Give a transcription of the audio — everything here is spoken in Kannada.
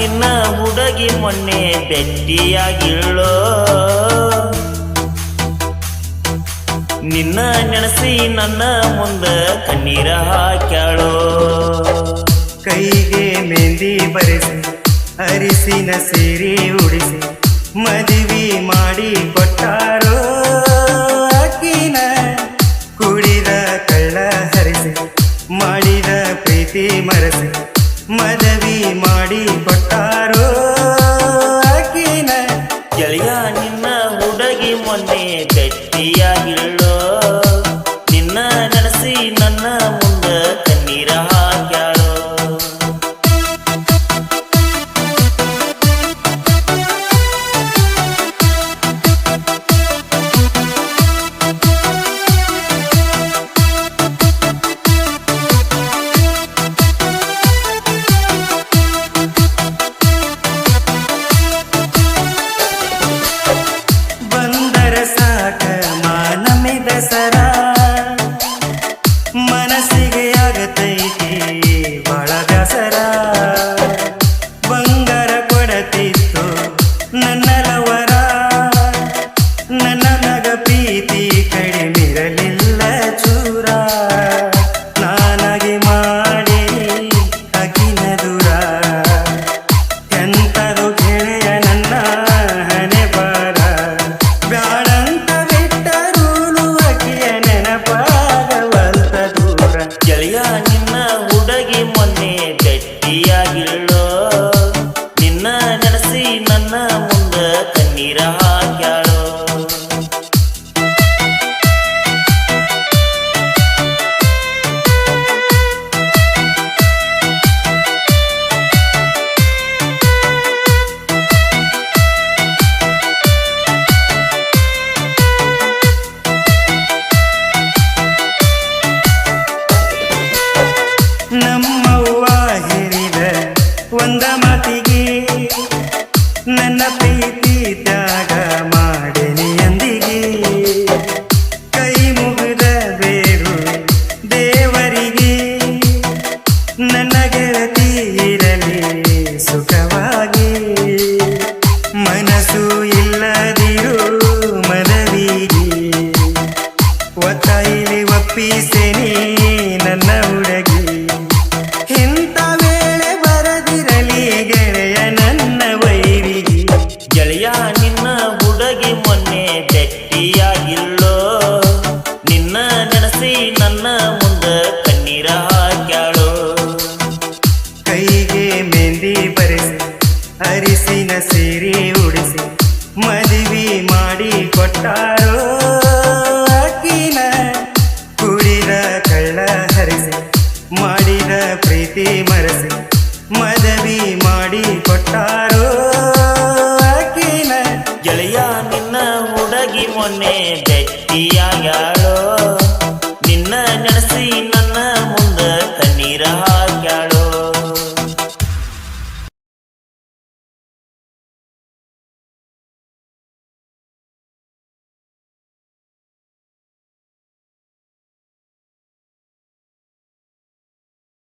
ನಿನ್ನ ಹುಡುಗಿ ಮೊನ್ನೆ ಭೇಟಿಯಾಗಿಳ್ಳೋ ನಿನ್ನ ನೆನೆಸಿ ನನ್ನ ಮುಂದ ಕಣ್ಣೀರ ಹಾಕ್ಯಾಳೋ ಕೈಗೆ ಮೆಹಂದಿ ಬರೆಸಿ ಅರಿಸಿನ ಸೀರೆ ಉಡಿಸಿ ಮದುವೆ ಮಾಡಿ ಕೊಟ್ಟಾರೋ ಅಕ್ಕಿನ ಕುಡಿದ ಕಳ್ಳ ಹರಿಸಿ ಮಾಡಿದ ಪ್ರೀತಿ ಮರೆಸಿ ಮದುವೆ ಮಾಡಿ ಕೊಟ್ಟಾರೋ ಅಕ್ಕಿನ ಗೆಳೆಯ ನಿನ್ನ ಹುಡುಗಿ ಮೊನ್ನೆ ಭೇಟಿಯಾಗಿಳ್ಳೋ ನಿನ್ನ ನೆನೆಸಿ ನನ್ನ ಮುಂದ ಕಣ್ಣೀರ ಹಾಕ್ಯಾಳೋ ಮನಸ್ಸಿಗೆ ಆಗತೈತಿ ಬಹಳ ಬ್ಯಾಸರ ಬಂಗಾರ ಕೊಡತಿತ್ತು ನನ್ನ ಲವರ ನನ್ನ ನಗ ಪ್ರೀತಿ ಕಡಿಮಿರಲಿಲ್ಲ ಚೂರ ನಾನಾಗಿ ಮಾಡಿ ಅಗಿನ ದೂರ ಎಂತದು ಗೆಳೆಯ ನನ್ನ ಹಣೆ ಬಾರ ಬ್ಯಾಡಂತ ಬಿಟ್ಟರೂನು ಅಕ್ಕಿಯ ನೆನಪಾಗವಲ್ತ ದೂರ ಗೆಳೆಯ ನಿನ್ನ ಹುಡುಗಿ ಮೊನ್ನೆ ಭೇಟಿಯಾಗಿಳ್ಳೋ ನಿನ್ನ ನೆನೆಸಿ ನನ್ನ ಮುಂದ ಕಣ್ಣೀರ ಹಾಕ್ಯಾಳೋ ನಮ್ಮವ್ವ ಹೇಳಿದ ಒಂದ ಮಾತಿಗೆ ನನ್ನ ಪ್ರೀತಿ ತ್ಯಾಗ ಮಾಡೇನಿ ಅಂದಿಗೆ ಕೈ ಮುಗಿದ ಬೇರು ದೇವರಿಗೆ ನನ್ನ ಗೆಳತಿ ಇರಲಿ ಸುಖವಾಗಿ ಮನಸ್ಸು ಇಲ್ಲದಿರು ಮನವಿಗೆ ಒತ್ತಾಯಿಲಿ ಒಪ್ಪಿಸೇನಿ ನನ್ನ ಹುಡುಗಿ ಇಂಥ ವೇಳೆ ಬರದಿರಲಿ ಗೆಳೆಯ ನನ್ನ ವೈರಿಗೆ ಗೆಳೆಯ ನಿನ್ನ ಹುಡುಗಿ ಮೊನ್ನೆ ಭೇಟಿಯಾಗಿಳ್ಳೋ ನಿನ್ನ ನೆನೆಸಿ ನನ್ನ ಮುಂದ ಕಣ್ಣೀರ ಹಾಕ್ಯಾಳೋ ಕೈಗೆ ಮೆಹಂದಿ ಬರೆಸಿ ಅರಿಸಿನ ಸೀರೆ ಉಡಿಸಿ ಮದುವೆ ಮಾಡಿ ಕೊಟ್ಟಾರೋ ಅಕ್ಕಿನ ಕುಡಿದ ಕಳ್ಳ ಹರಿಸಿ ಮಾಡಿದ ಪ್ರೀತಿ ಮರೆಸಿ ಮದುವೆ ಮಾಡಿ ಕೊಟ್ಟಾರೋ ಅಕ್ಕಿನ ಗೆಳೆಯ ನಿನ್ನ ಹುಡುಗಿ ಮೊನ್ನೆ ಭೇಟಿಯಾಗ್ಯಾಳೋ